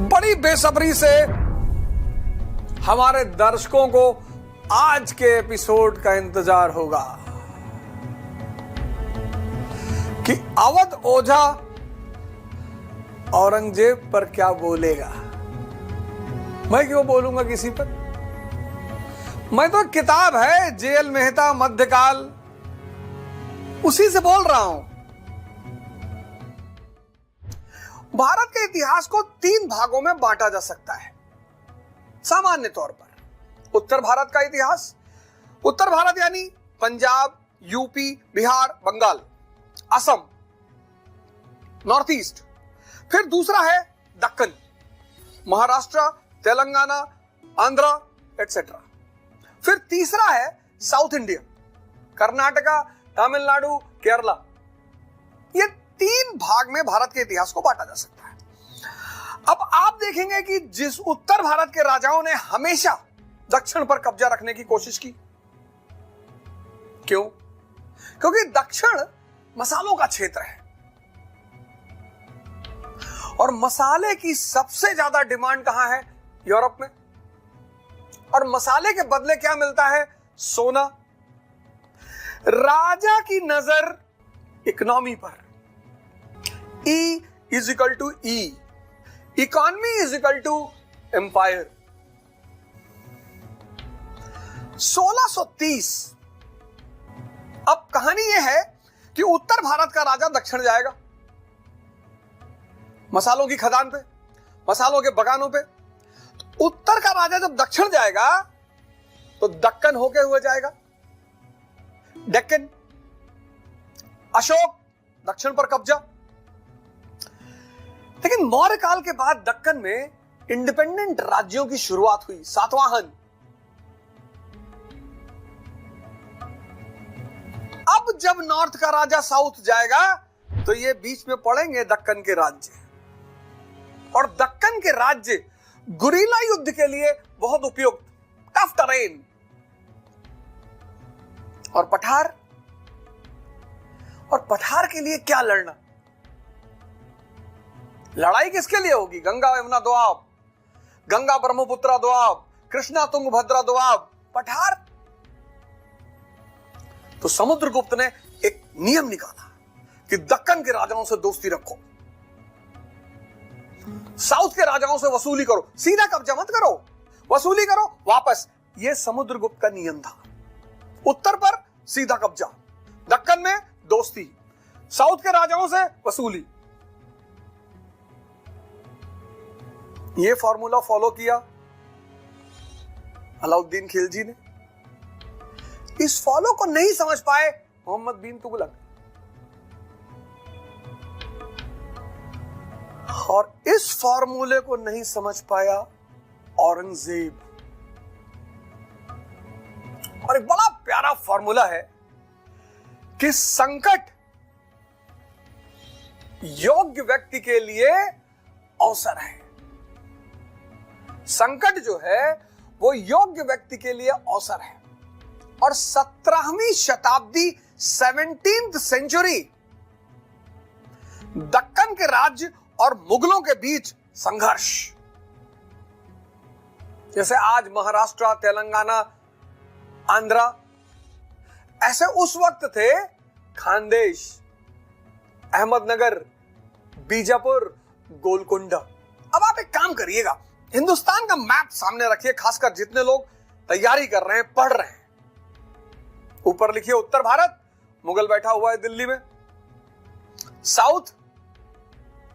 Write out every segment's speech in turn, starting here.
बड़ी बेसब्री से हमारे दर्शकों को आज के एपिसोड का इंतजार होगा कि अवध ओझा औरंगजेब पर क्या बोलेगा। मैं क्यों बोलूंगा किसी पर? मैं तो किताब है जेएल मेहता मध्यकाल, उसी से बोल रहा हूं। भारत के इतिहास को 3 भागों में बांटा जा सकता है सामान्य तौर पर। उत्तर भारत का इतिहास, उत्तर भारत यानी Punjab, UP, Bihar, Bengal, Assam, north east. फिर दूसरा है दक्कन, महाराष्ट्र, तेलंगाना, आंध्र एटसेट्रा। फिर तीसरा है साउथ इंडिया, कर्नाटका, तमिलनाडु, केरला। ये 3 भाग में भारत के इतिहास को बांटा जा सकता है। अब आप देखेंगे कि जिस उत्तर भारत के राजाओं ने हमेशा दक्षिण पर कब्जा रखने की कोशिश की। क्यों? क्योंकि दक्षिण मसालों का क्षेत्र है और मसाले की सबसे ज्यादा डिमांड कहां है? यूरोप में। और मसाले के बदले क्या मिलता है? सोना। राजा की नजर इकोनॉमी पर, E is equal to E, economy is equal to empire. 1630। अब कहानी यह है कि उत्तर भारत का राजा दक्षिण जाएगा, मसालों की खदान पे, मसालों के बगानों पे। तो उत्तर का राजा जब दक्षिण जाएगा तो दक्कन होके हुए जाएगा, डेक्कन। अशोक दक्षिण पर कब्जा। लेकिन मौर्य काल के बाद दक्कन में इंडिपेंडेंट राज्यों की शुरुआत हुई। सातवाहन। अब जब नॉर्थ का राजा साउथ जाएगा तो ये बीच में पड़ेंगे दक्कन के राज्य। और दक्कन के राज्य गुरिल्ला युद्ध के लिए बहुत उपयुक्त, टफ टेरेन। और पठार के लिए क्या लड़ना? लड़ाई किसके लिए होगी? गंगा यमुना दोआब, गंगा ब्रह्मपुत्रा दोआब, कृष्णा तुंगभद्रा दोआब, पठार। तो समुद्रगुप्त ने एक नियम निकाला कि दक्कन के राजाओं से दोस्ती रखो, साउथ के राजाओं से वसूली करो, सीधा कब्जा मत करो, वसूली करो वापस। यह समुद्रगुप्त का नियम था। उत्तर पर सीधा कब्जा, दक्कन में दोस्ती, साउथ के राजाओं से वसूली। यह फॉर्मूला फॉलो किया अलाउद्दीन खिलजी ने। इस फॉलो को नहीं समझ पाए मोहम्मद बिन तुगलक, और इस फॉर्मूले को नहीं समझ पाया औरंगजेब। और एक बड़ा प्यारा फॉर्मूला है कि संकट योग्य व्यक्ति के लिए अवसर है। संकट जो है वो योग्य व्यक्ति के लिए अवसर है। और 17वीं शताब्दी, 17th सेंचुरी, दक्कन के राज्य और मुगलों के बीच संघर्ष। जैसे आज महाराष्ट्र, तेलंगाना, आंध्रा, ऐसे उस वक्त थे खानदेश, अहमदनगर, बीजापुर, गोलकुंडा। अब आप एक काम करिएगा, हिंदुस्तान का मैप सामने रखिए, खासकर जितने लोग तैयारी कर रहे हैं, पढ़ रहे हैं। ऊपर लिखिए उत्तर भारत, मुगल बैठा हुआ है दिल्ली में। साउथ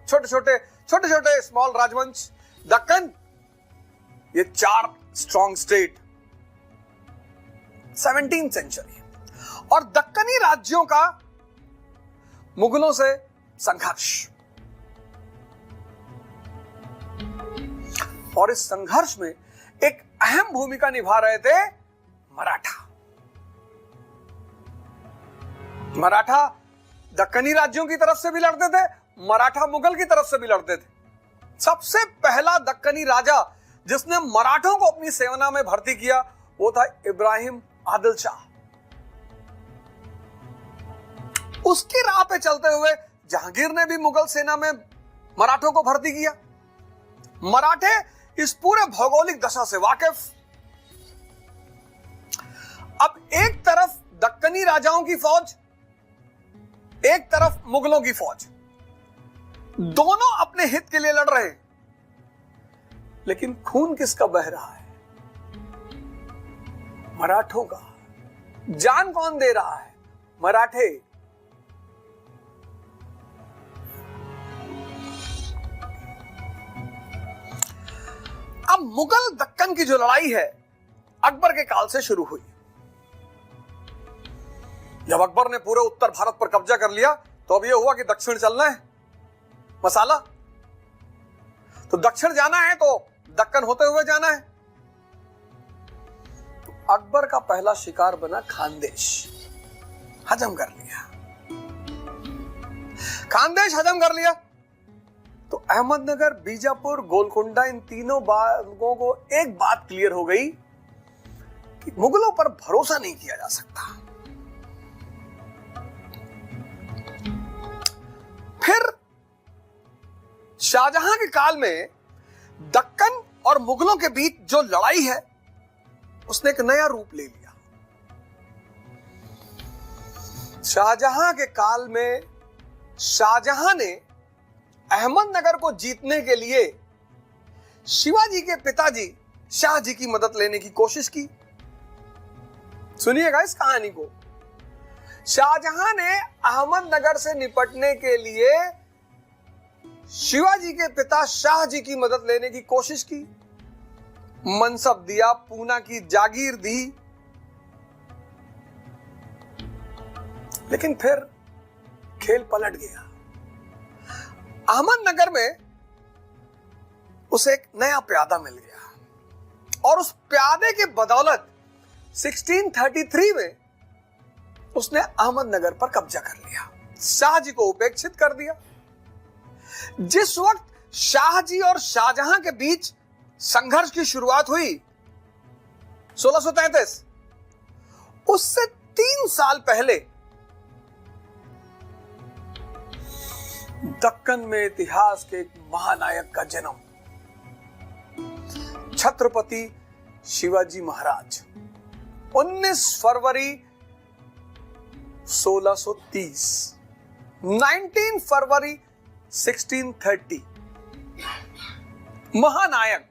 छोटे छोटे स्मॉल राजवंश। दक्कन ये 4 स्ट्रॉन्ग स्टेट। 17th century. और दक्कनी राज्यों का मुगलों से संघर्ष। और इस संघर्ष में एक अहम भूमिका निभा रहे थे मराठा दक्कनी राज्यों की तरफ से भी लड़ते थे, मराठा मुगल की तरफ से भी लड़ते थे। सबसे पहला दक्कनी राजा जिसने मराठों को अपनी सेना में भर्ती किया वो था इब्राहिम आदिल शाह। उसकी राह पे चलते हुए जहांगीर ने भी मुगल सेना में मराठों को भर्ती किया। मराठे इस पूरे भौगोलिक दशा से वाकिफ। अब एक तरफ दक्कनी राजाओं की फौज, एक तरफ मुगलों की फौज, दोनों अपने हित के लिए लड़ रहे हैं, लेकिन खून किसका बह रहा है? मराठों का। जान कौन दे रहा है? मराठे। अब मुगल दक्कन की जो लड़ाई है अकबर के काल से शुरू हुई। जब अकबर ने पूरे उत्तर भारत पर कब्जा कर लिया तो अब यह हुआ कि दक्षिण चलना है मसाला, तो दक्षिण जाना है तो दक्कन होते हुए जाना है। तो अकबर का पहला शिकार बना खानदेश। हजम कर लिया, खानदेश हजम कर लिया तो अहमदनगर, बीजापुर, गोलकोंडा, इन तीनों भागों को एक बात क्लियर हो गई कि मुगलों पर भरोसा नहीं किया जा सकता। फिर शाहजहां के काल में दक्कन और मुगलों के बीच जो लड़ाई है उसने एक नया रूप ले लिया। शाहजहां के काल में शाहजहां ने अहमदनगर को जीतने के लिए शिवाजी के पिताजी शाहजी की मदद लेने की कोशिश की। सुनिएगा इस कहानी को। शाहजहां ने अहमदनगर से निपटने के लिए शिवाजी के पिता शाहजी की मदद लेने की कोशिश की, मनसब दिया, पूना की जागीर दी, लेकिन फिर खेल पलट गया। अहमदनगर में उसे एक नया प्यादा मिल गया और उस प्यादे के बदौलत 1633 में उसने अहमदनगर पर कब्जा कर लिया, शाहजी को उपेक्षित कर दिया। जिस वक्त शाहजी और शाहजहां के बीच संघर्ष की शुरुआत हुई 1633, उससे 3 साल पहले दक्कन में इतिहास के एक महानायक का जन्म, छत्रपति शिवाजी महाराज। 19 फरवरी 1630, 19 फरवरी 1630, महानायक।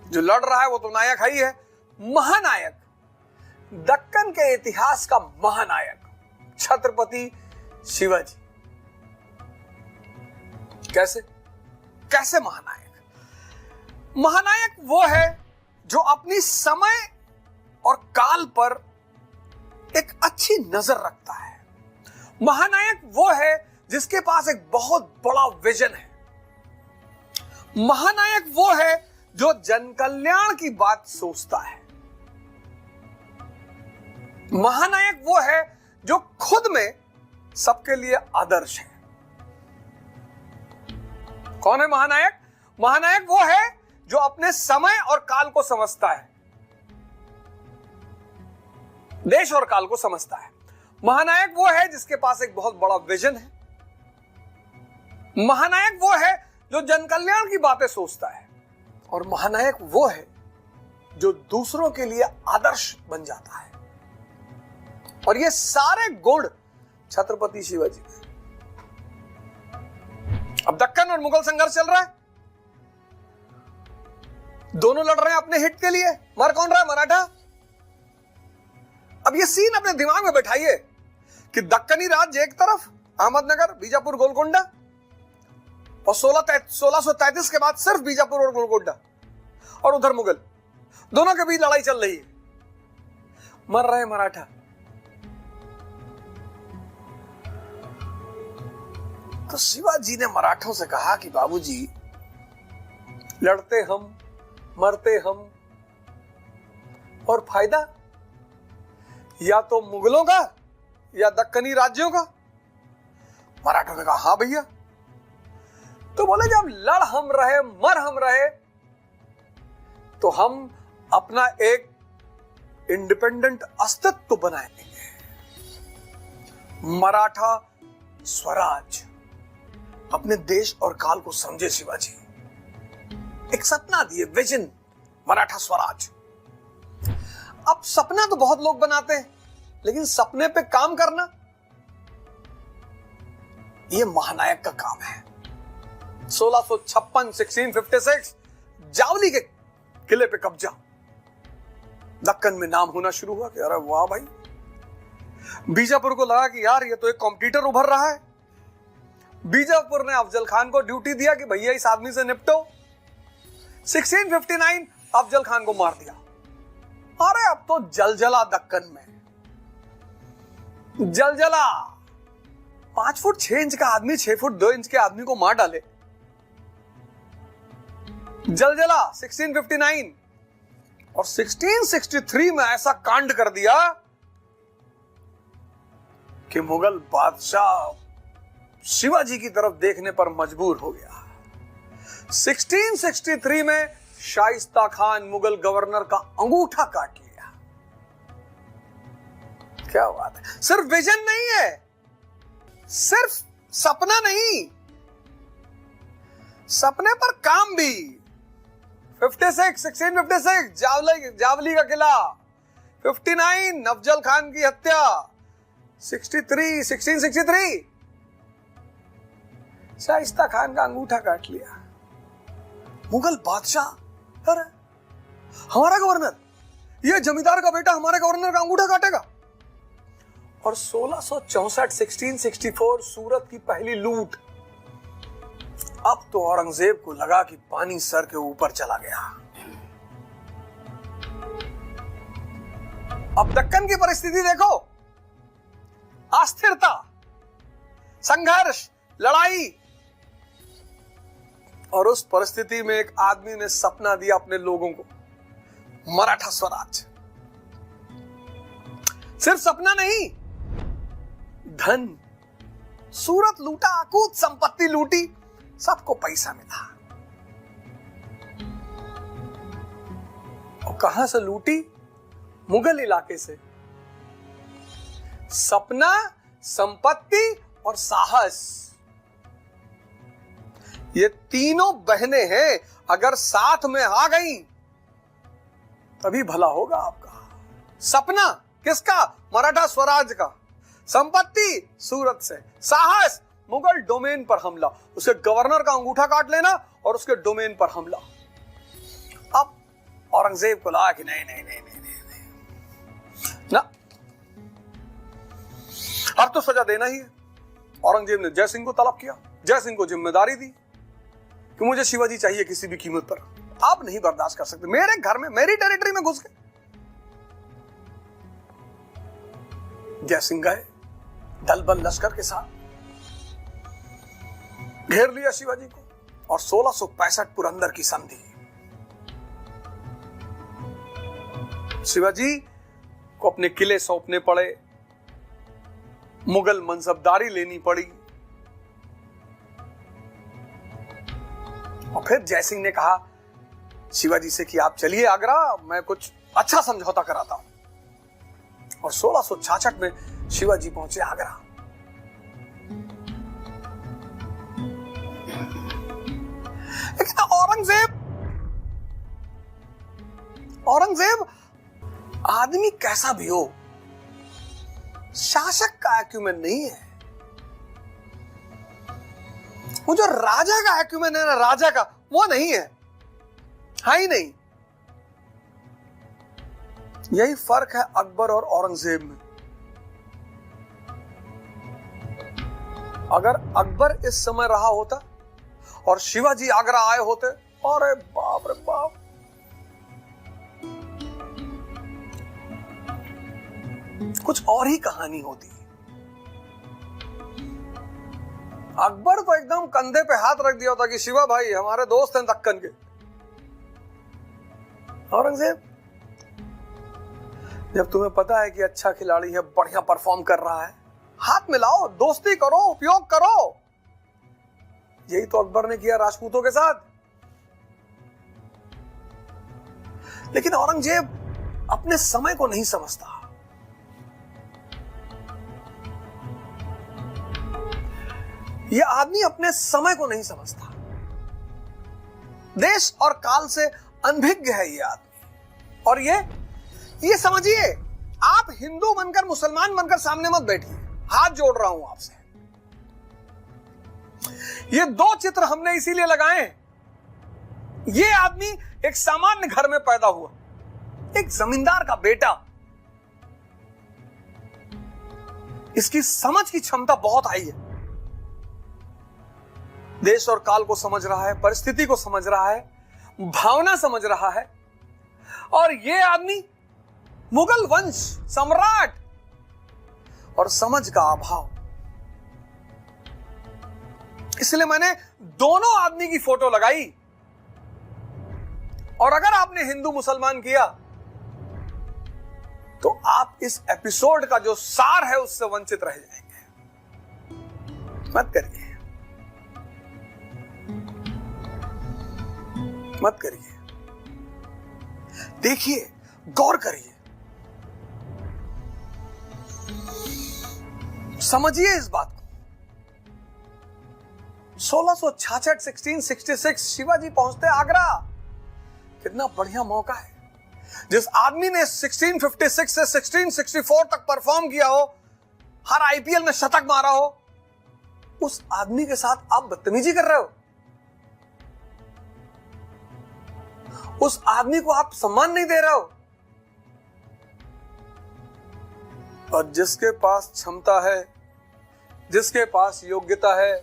जो लड़ रहा है वो तो नायक ही है, महानायक, दक्कन के इतिहास का महानायक छत्रपति शिवाजी। कैसे कैसे महानायक? महानायक वो है जो अपनी समय और काल पर एक अच्छी नजर रखता है। महानायक वो है जिसके पास एक बहुत बड़ा विजन है। महानायक वो है जो जन कल्याण की बात सोचता है। महानायक वो है जो खुद में सबके लिए आदर्श है। कौन है महानायक? महानायक वो है जो अपने समय और काल को समझता है, देश और काल को समझता है। महानायक वो है जिसके पास एक बहुत बड़ा विजन है। महानायक वो है जो जन कल्याण की बातें सोचता है, और महानायक वो है जो दूसरों के लिए आदर्श बन जाता है। और ये सारे गुण छत्रपति शिवाजी में। अब दक्कन और मुगल संघर्ष चल रहा है, दोनों लड़ रहे हैं अपने हित के लिए। मर कौन रहा है? मराठा। अब ये सीन अपने दिमाग में बैठाइए कि दक्कनी राज्य एक तरफ, अहमदनगर, बीजापुर, गोलकोंडा, और 1633 के बाद सिर्फ बीजापुर और गोलकोंडा, और उधर मुगल, दोनों के बीच लड़ाई चल रही है। मर रहे मराठा। तो शिवाजी ने मराठों से कहा कि बाबूजी, लड़ते हम, मरते हम, और फायदा या तो मुगलों का या दक्कनी राज्यों का। मराठों ने कहा हां भैया। तो बोले जब लड़ हम रहे, मर हम रहे, तो हम अपना एक इंडिपेंडेंट अस्तित्व बनाएंगे, मराठा स्वराज। अपने देश और काल को समझे शिवाजी। एक सपना दिए, विजन, मराठा स्वराज। अब सपना तो बहुत लोग बनाते हैं, लेकिन सपने पे काम करना यह महानायक का काम है। 1656 1656 जावली के किले पे कब्जा। दक्कन में नाम होना शुरू हुआ कि अरे वाह भाई, बीजापुर को लगा कि यार ये तो एक कॉम्पिटिटर उभर रहा है। बीजापुर ने अफजल खान को ड्यूटी दिया कि भैया इस आदमी से निपटो। 1659 अफजल खान को मार दिया। अरे अब तो जलजला दक्कन में, जलजला। 5 फुट 6 इंच का आदमी 6 फुट 2 इंच के आदमी को मार डाले, जलजला। 1659 और 1663 में ऐसा कांड कर दिया कि मुगल बादशाह शिवाजी की तरफ देखने पर मजबूर हो गया। 1663 में शाइस्ता खान मुगल गवर्नर का अंगूठा काट लिया। क्या बात है। सिर्फ विजन नहीं है, सिर्फ सपना नहीं, सपने पर काम भी। 1656 जावली का किला। 59 अफजल खान की हत्या। 1663 शाइस्ता खान का अंगूठा काट लिया। मुगल बादशाह, अरे हमारा गवर्नर, ये जमींदार का बेटा हमारे गवर्नर का अंगूठा काटेगा। और 1664 1664 सूरत की पहली लूट। अब तो औरंगजेब को लगा कि पानी सर के ऊपर चला गया। अब दक्कन की परिस्थिति देखो, अस्थिरता, संघर्ष, लड़ाई। और उस परिस्थिति में एक आदमी ने सपना दिया अपने लोगों को, मराठा स्वराज। सिर्फ सपना नहीं, धन, सूरत लूटा, अकूत संपत्ति लूटी, सबको पैसा मिला। और कहां से लूटी? मुगल इलाके से। सपना, संपत्ति और साहस, ये तीनों बहनें हैं, अगर साथ में आ गई तभी भला होगा आपका। सपना किसका? मराठा स्वराज का। संपत्ति सूरत से। साहस, मुगल डोमेन पर हमला, उसके गवर्नर का अंगूठा काट लेना और उसके डोमेन पर हमला। अब औरंगजेब को लगा कि नहीं नहीं नहीं नहीं नहीं ना, अब तो सजा देना ही है। औरंगजेब ने जय सिंह को तलब किया। जय सिंह को जिम्मेदारी दी कि मुझे शिवाजी चाहिए किसी भी कीमत पर, आप नहीं बर्दाश्त कर सकते, मेरे घर में, मेरी टेरिटरी में घुस गए। जय सिंह गए दल बल लश्कर के साथ, घेर लिया शिवाजी को और 1665 पुरंदर की संधि। शिवाजी को अपने किले सौंपने पड़े, मुगल मनसबदारी लेनी पड़ी। और फिर जय सिंह ने कहा शिवाजी से कि आप चलिए आगरा, मैं कुछ अच्छा समझौता कराता हूं। और 1666 में शिवाजी पहुंचे आगरा। लेकिन औरंगजेब आदमी कैसा भी हो, शासक का एक्यूमेन नहीं है। वो जो राजा का एक्यूमेन है ना, राजा का, वो नहीं है, ही नहीं। यही फर्क है अकबर और औरंगजेब में। अगर अकबर इस समय रहा होता और शिवाजी आगरा आए होते, अरे बाप रे बाप, कुछ और ही कहानी होती। अकबर तो एकदम कंधे पे हाथ रख दिया होता कि शिवा भाई हमारे दोस्त हैं दक्कन के। औरंगजेब, जब तुम्हें पता है कि अच्छा खिलाड़ी है, बढ़िया परफॉर्म कर रहा है, हाथ मिलाओ, दोस्ती करो, उपयोग करो। यही तो अकबर ने किया राजपूतों के साथ। लेकिन औरंगजेब अपने समय को नहीं समझता। यह आदमी अपने समय को नहीं समझता, देश और काल से अनभिज्ञ है यह आदमी। और ये समझिए, आप हिंदू बनकर मुसलमान बनकर सामने मत बैठिए, हाथ जोड़ रहा हूं आपसे। ये दो चित्र हमने इसीलिए लगाए, ये आदमी एक सामान्य घर में पैदा हुआ, एक जमींदार का बेटा, इसकी समझ की क्षमता बहुत हाई है, देश और काल को समझ रहा है, परिस्थिति को समझ रहा है, भावना समझ रहा है। और यह आदमी मुगल वंश सम्राट, और समझ का अभाव। इसलिए मैंने दोनों आदमी की फोटो लगाई। और अगर आपने हिंदू मुसलमान किया तो आप इस एपिसोड का जो सार है उससे वंचित रह जाएंगे। मत करिए, मत करिए, देखिए, गौर करिए, समझिए इस बात को। 1666 1666 शिवाजी पहुंचते आगरा। कितना बढ़िया मौका है। जिस आदमी ने 1656 से 1664 तक परफॉर्म किया हो, हर आईपीएल में शतक मारा हो, उस आदमी के साथ आप बदतमीजी कर रहे हो। उस आदमी को आप सम्मान नहीं दे रहे हो। और जिसके पास क्षमता है, जिसके पास योग्यता है,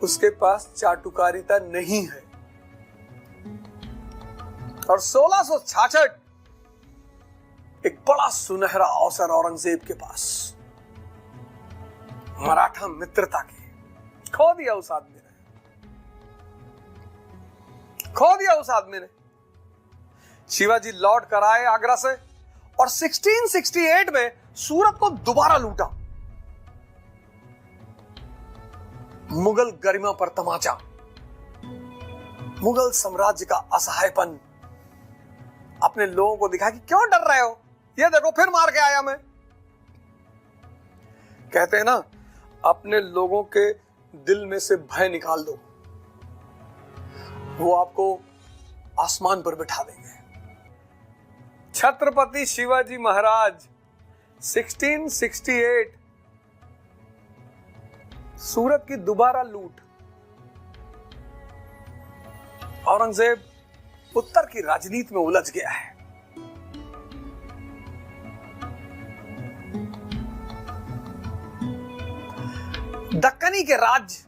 उसके पास चाटुकारिता नहीं है। और 1666 एक बड़ा सुनहरा अवसर औरंगजेब के पास, मराठा मित्रता की, खो दिया उस आदमी ने, खो दिया उस आदमी ने। शिवाजी लौट कर आए आगरा से और 1668 में सूरत को दोबारा लूटा। मुगल गरिमा पर तमाचा, मुगल साम्राज्य का असहायपन, अपने लोगों को दिखा कि क्यों डर रहे हो, ये देखो फिर मार के आया मैं। कहते हैं ना, अपने लोगों के दिल में से भय निकाल दो, वो आपको आसमान पर बिठा देंगे। छत्रपति शिवाजी महाराज 1668 सूरत की दोबारा लूट। औरंगजेब उत्तर की राजनीति में उलझ गया है। दक्कनी के राज्य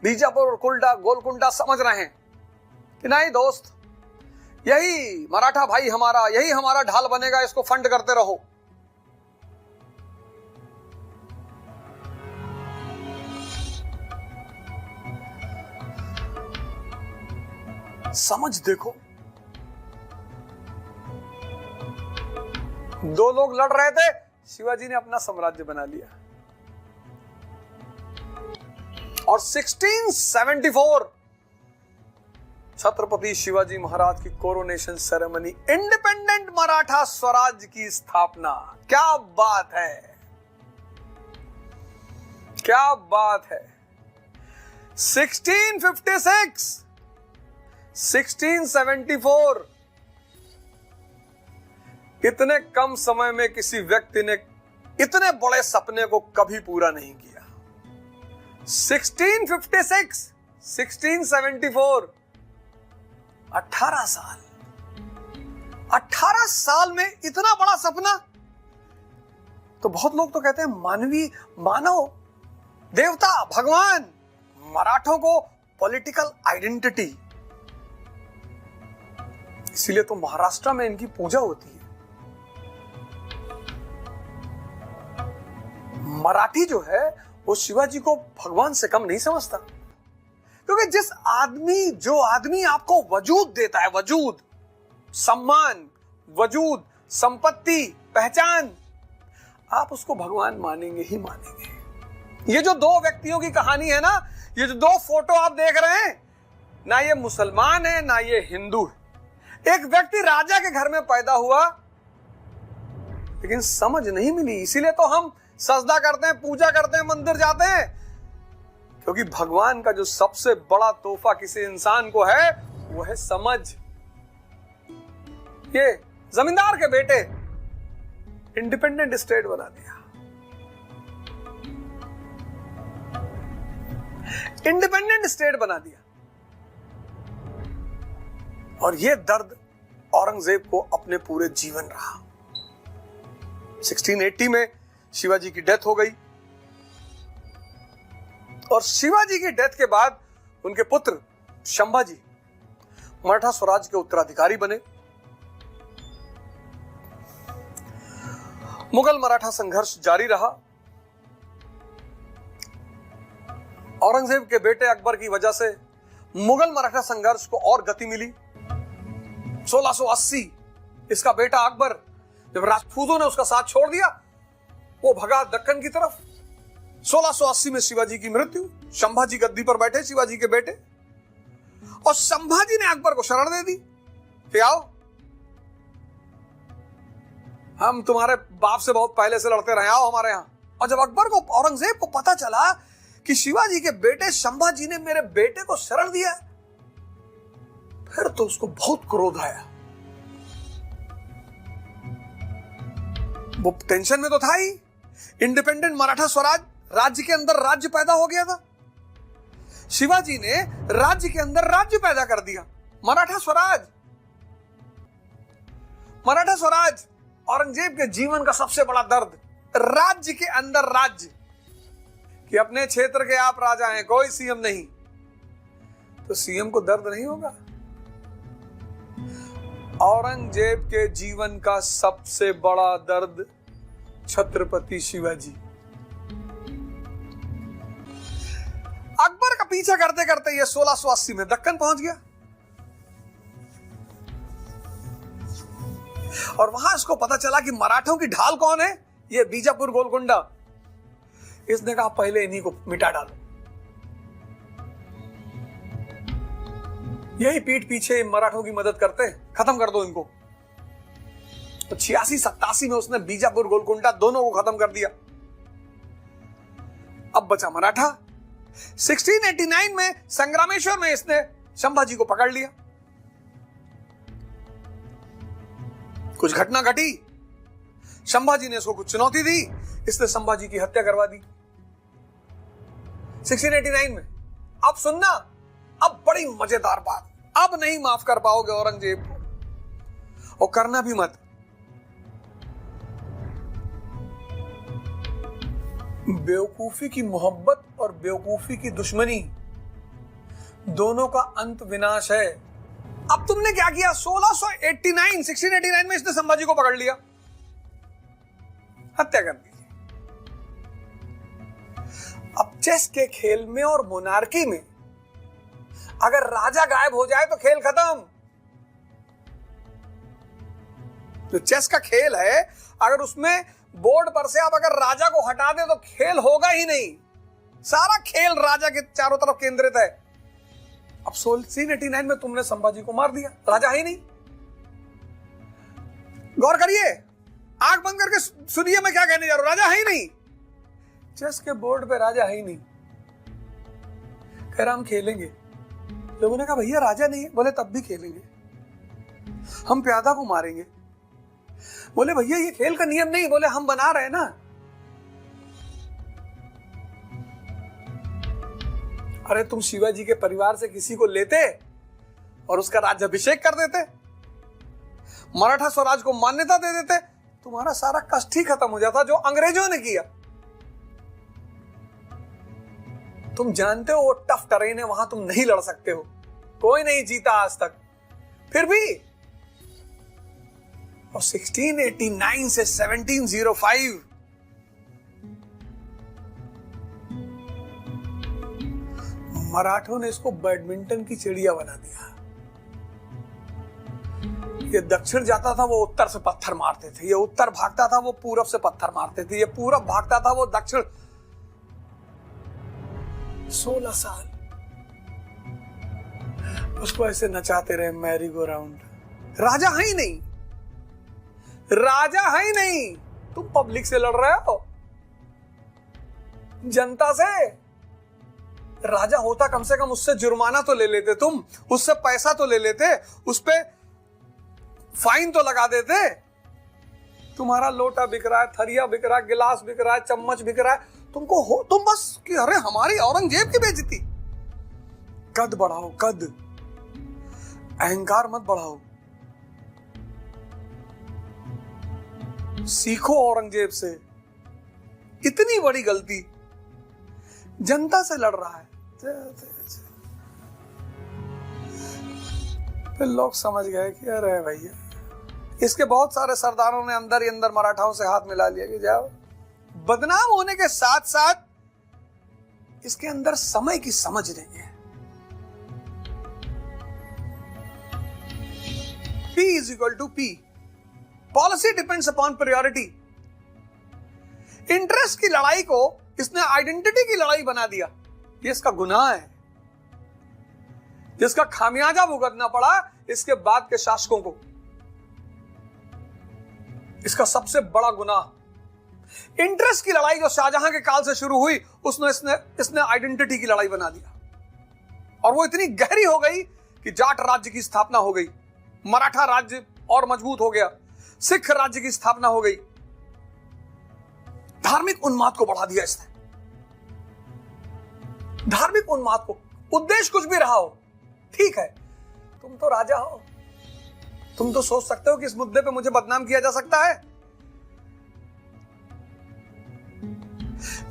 बीजापुर और गोलकुंडा समझ रहे हैं कि नहीं दोस्त, यही मराठा भाई हमारा, यही हमारा ढाल बनेगा, इसको फंड करते रहो। समझ देखो, दो लोग लड़ रहे थे, शिवाजी ने अपना साम्राज्य बना लिया। और 1674 छत्रपति शिवाजी महाराज की coronation ceremony, independent Maratha Swaraj की स्थापना। क्या बात है, क्या बात है। 1656 1674 इतने कम समय में किसी व्यक्ति ने इतने बड़े सपने को कभी पूरा नहीं किया। 1656 1674 18 साल, 18 साल में इतना बड़ा सपना। तो बहुत लोग तो कहते हैं मानव, देवता, भगवान, मराठों को पॉलिटिकल आइडेंटिटी, इसीलिए तो महाराष्ट्र में इनकी पूजा होती है। मराठी जो है वो शिवाजी को भगवान से कम नहीं समझता, क्योंकि जो आदमी आपको वजूद देता है, वजूद, सम्मान, वजूद, संपत्ति, पहचान, आप उसको भगवान मानेंगे ही मानेंगे। ये जो दो व्यक्तियों की कहानी है ना, ये जो दो फोटो आप देख रहे हैं ना, ये मुसलमान है ना ये हिंदू है। एक व्यक्ति राजा के घर में पैदा हुआ, लेकिन समझ नहीं मिली, इसीलिए तो हम सजदा करते हैं, पूजा करते हैं, मंदिर जाते हैं, क्योंकि भगवान का जो सबसे बड़ा तोहफा किसी इंसान को है वो है समझ। ये जमींदार के बेटे इंडिपेंडेंट स्टेट बना दिया, इंडिपेंडेंट स्टेट बना दिया। और ये दर्द औरंगजेब को अपने पूरे जीवन रहा। 1680 में शिवाजी की डेथ हो गई और शिवाजी की डेथ के बाद उनके पुत्र संभाजी मराठा स्वराज के उत्तराधिकारी बने। मुगल मराठा संघर्ष जारी रहा। औरंगजेब के बेटे अकबर की वजह से मुगल मराठा संघर्ष को और गति मिली। 1680 इसका बेटा अकबर जब राजपूतों ने उसका साथ छोड़ दिया, वो भगा दक्कन की तरफ। 1680 में शिवाजी की मृत्यु, संभाजी गद्दी पर बैठे शिवाजी के बेटे, और संभाजी ने अकबर को शरण दे दी कि आओ, हम तुम्हारे बाप से बहुत पहले से लड़ते रहे, आओ हमारे यहां। और जब अकबर को, औरंगजेब को पता चला कि शिवाजी के बेटे संभाजी ने मेरे बेटे को शरण दिया, फिर तो उसको बहुत क्रोध आया। वो टेंशन में तो था ही, इंडिपेंडेंट मराठा स्वराज, राज्य के अंदर राज्य पैदा हो गया था। शिवाजी ने राज्य के अंदर राज्य पैदा कर दिया, मराठा स्वराज। मराठा स्वराज औरंगजेब के जीवन का सबसे बड़ा दर्द, राज्य के अंदर राज्य, कि अपने क्षेत्र के आप राजा हैं, कोई सीएम नहीं, तो सीएम को दर्द नहीं होगा। औरंगजेब के जीवन का सबसे बड़ा दर्द छत्रपति शिवाजी। अकबर का पीछा करते करते ये 1680 में दक्कन पहुंच गया और वहां इसको पता चला कि मराठों की ढाल कौन है, ये बीजापुर गोलकुंडा। इसने कहा पहले इन्हीं को मिटा डालो। यही पीठ पीछे मराठों की मदद करते हैं, खत्म कर दो इनको। तो 86-87 में उसने बीजापुर गोलकुंडा दोनों को खत्म कर दिया। अब बचा मराठा। 1689 में संग्रामेश्वर में इसने संभाजी को पकड़ लिया। कुछ घटना घटी, संभाजी ने इसको कुछ चुनौती दी, इसने संभाजी की हत्या करवा दी 1689 में। अब सुनना, अब बड़ी मजेदार बात, अब नहीं माफ कर पाओगे औरंगजेब को, और करना भी मत। बेवकूफी की मोहब्बत और बेवकूफी की दुश्मनी, दोनों का अंत विनाश है। अब तुमने क्या किया, 1689 में इसने संभाजी को पकड़ लिया, हत्या कर दी। अब चेस के खेल में और मोनार्की में अगर राजा गायब हो जाए तो खेल खत्म। जो चेस का खेल है, अगर उसमें बोर्ड पर से आप अगर राजा को हटा दे तो खेल होगा ही नहीं। सारा खेल राजा के चारों तरफ केंद्रित है। अब 1689 में तुमने संभाजी को मार दिया, राजा है ही नहीं। गौर करिए, आंख बंद करके सुनिए मैं क्या कहने जा रहा हूं, राजा है ही नहीं। चेस के बोर्ड पे राजा है ही नहीं, कह रहा हम खेलेंगे। लोगों ने कहा भैया राजा नहीं है, बोले तब भी खेलेंगे, हम प्यादा को मारेंगे। बोले भैया ये खेल का नियम नहीं, बोले हम बना रहे हैं ना। अरे तुम शिवाजी के परिवार से किसी को लेते और उसका राज्याभिषेक कर देते, मराठा स्वराज को मान्यता दे देते, तुम्हारा सारा कष्ट ही खत्म हो जाता जो अंग्रेजों ने किया। तुम जानते हो वो टफ टेरेन है, वहां तुम नहीं लड़ सकते हो, कोई नहीं जीता आज तक। फिर भी और 1689 से 1705 मराठों ने इसको बैडमिंटन की चिड़िया बना दिया। ये दक्षिण जाता था वो उत्तर से पत्थर मारते थे, ये उत्तर भागता था वो पूरब से पत्थर मारते थे, ये पूरब भागता था वो दक्षिण। 16 साल उसको ऐसे नचाते रहे मैरी गो राउंड। राजा है ही नहीं, राजा है ही नहीं। तुम पब्लिक से लड़ रहे हो, जनता से। राजा होता कम से कम उससे जुर्माना तो ले लेते, तुम उससे पैसा तो ले लेते, उस पे फाइन तो लगा देते। तुम्हारा लोटा बिक रहा है, थरिया बिक रहा है, गिलास बिक रहा है, चम्मच बिक रहा है, तुमको हो तुम बस कि अरे हमारी औरंगजेब की बेइज्जती। कद बढ़ाओ, कद, अहंकार मत बढ़ाओ। सीखो औरंगजेब से। इतनी बड़ी गलती, जनता से लड़ रहा है। फिर लोग समझ गए कि अरे भैया, इसके बहुत सारे सरदारों ने अंदर ही अंदर मराठाओं से हाथ मिला लिया कि जाओ। बदनाम होने के साथ साथ इसके अंदर समय की समझ नहीं है। P is equal to P. Policy depends upon priority. Interest की लड़ाई को इसने आइडेंटिटी की लड़ाई बना दिया। ये इसका गुनाह है, जिसका खामियाजा भुगतना पड़ा इसके बाद के शासकों को। इसका सबसे बड़ा गुनाह इंटरेस्ट की लड़ाई जो शाहजहां के काल से शुरू हुई, इसने आइडेंटिटी की लड़ाई बना दिया। और वो इतनी गहरी हो गई कि जाट राज्य की स्थापना हो गई, मराठा राज्य और मजबूत हो गया, सिख राज्य की स्थापना हो गई। धार्मिक उन्माद को बढ़ा दिया इसने। धार्मिक उन्माद को, उद्देश्य कुछ भी रहा हो, ठीक है, तुम तो राजा हो, तुम तो सोच सकते हो कि इस मुद्दे पे मुझे बदनाम किया जा सकता है।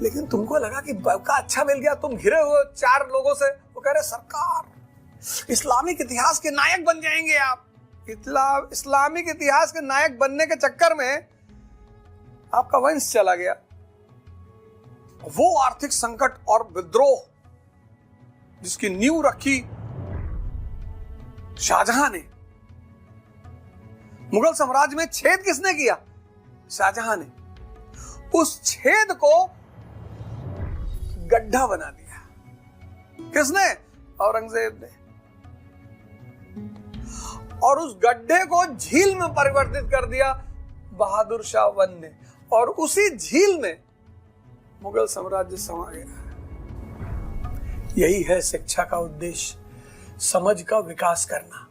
लेकिन तुमको लगा कि मौका अच्छा मिल गया, तुम घिरे हुए 4 लोगों से, वो कह रहे सरकार इस्लामिक इतिहास के नायक बन जाएंगे आप। इस्लामिक इतिहास के नायक बनने के चक्कर में आपका वंश चला गया। वो आर्थिक संकट और विद्रोह जिसकी नींव रखी शाहजहां ने, मुगल साम्राज्य में छेद किसने किया? शाहजहां ने। उस छेद को गड्ढा बना दिया किसने? औरंगजेब ने। और उस गड्ढे को झील में परिवर्तित कर दिया बहादुर शाह वन ने। और उसी झील में मुगल साम्राज्य समा गया। यही है शिक्षा का उद्देश्य, समझ का विकास करना।